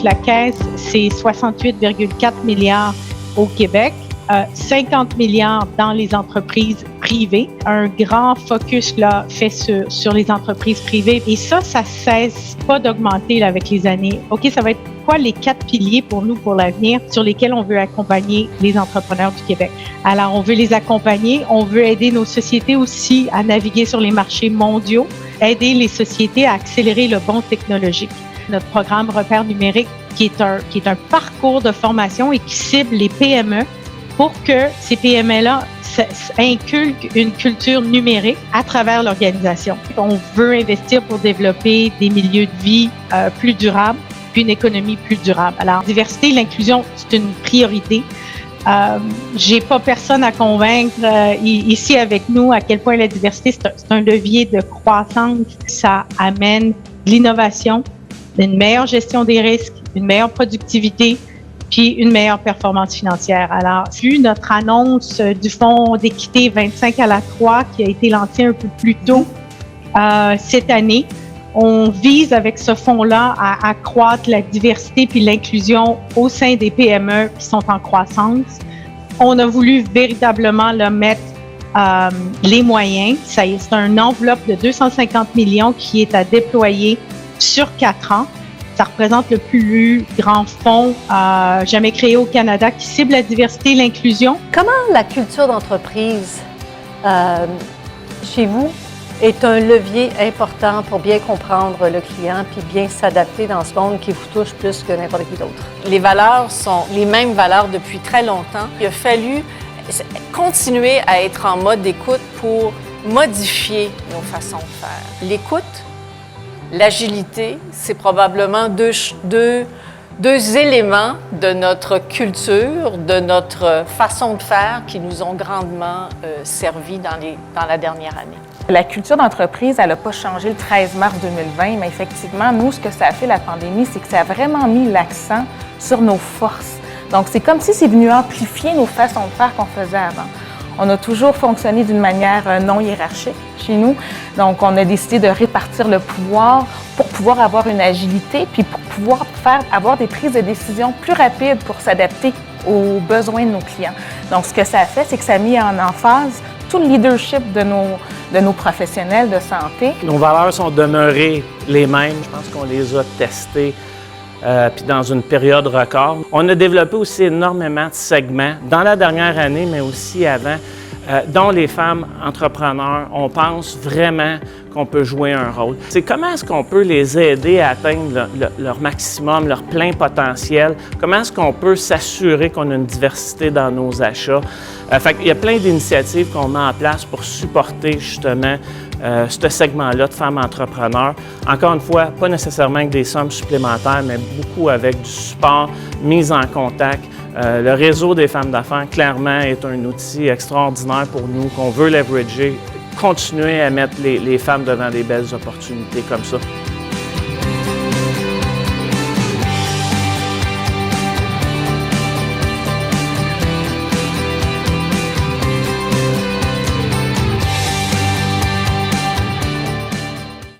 la Caisse, c'est 68,4 milliards au Québec, 50 milliards dans les entreprises privées. Un grand focus là fait sur les entreprises privées. Et ça cesse pas d'augmenter là, avec les années. OK, ça va être quoi les 4 piliers pour nous pour l'avenir sur lesquels on veut accompagner les entrepreneurs du Québec? Alors, on veut les accompagner, on veut aider nos sociétés aussi à naviguer sur les marchés mondiaux, aider les sociétés à accélérer le bond technologique. Notre programme Repère numérique, qui est un parcours de formation et qui cible les PME pour que ces PME-là inculquent une culture numérique à travers l'organisation. On veut investir pour développer des milieux de vie plus durables, puis une économie plus durable. Alors, diversité, l'inclusion, c'est une priorité. J'ai pas personne à convaincre ici avec nous à quel point la diversité, c'est un levier de croissance. Ça amène de l'innovation, une meilleure gestion des risques, une meilleure productivité, puis une meilleure performance financière. Alors, vu notre annonce du Fonds d'équité 25 à la 3 qui a été lancé un peu plus tôt cette année, on vise avec ce fonds-là à accroître la diversité puis l'inclusion au sein des PME qui sont en croissance. On a voulu véritablement là, mettre les moyens. C'est une enveloppe de 250 millions qui est à déployer sur 4 ans. Ça représente le plus grand fonds jamais créé au Canada qui cible la diversité et l'inclusion. Comment la culture d'entreprise chez vous est un levier important pour bien comprendre le client puis bien s'adapter dans ce monde qui vous touche plus que n'importe qui d'autre? Les valeurs sont les mêmes valeurs depuis très longtemps. Il a fallu continuer à être en mode d'écoute pour modifier nos façons de faire. L'écoute, l'agilité, c'est probablement deux éléments de notre culture, de notre façon de faire qui nous ont grandement servi dans la dernière année. La culture d'entreprise, elle n'a pas changé le 13 mars 2020, mais effectivement, nous, ce que ça a fait, la pandémie, c'est que ça a vraiment mis l'accent sur nos forces. Donc, c'est comme si c'est venu amplifier nos façons de faire qu'on faisait avant. On a toujours fonctionné d'une manière non hiérarchique chez nous. Donc, on a décidé de répartir le pouvoir pour pouvoir avoir une agilité, puis pour pouvoir avoir des prises de décision plus rapides pour s'adapter aux besoins de nos clients. Donc, ce que ça a fait, c'est que ça a mis en emphase tout le leadership de nos professionnels de santé. Nos valeurs sont demeurées les mêmes. Je pense qu'on les a testées puis dans une période record. On a développé aussi énormément de segments dans la dernière année, mais aussi avant, dont les femmes entrepreneurs, on pense vraiment qu'on peut jouer un rôle. C'est comment est-ce qu'on peut les aider à atteindre leur maximum, leur plein potentiel? Comment est-ce qu'on peut s'assurer qu'on a une diversité dans nos achats? Il y a plein d'initiatives qu'on met en place pour supporter justement ce segment-là de femmes entrepreneurs. Encore une fois, pas nécessairement avec des sommes supplémentaires, mais beaucoup avec du support, mise en contact. Le réseau des femmes d'affaires, clairement, est un outil extraordinaire pour nous, qu'on veut leverager, continuer à mettre les femmes devant des belles opportunités comme ça.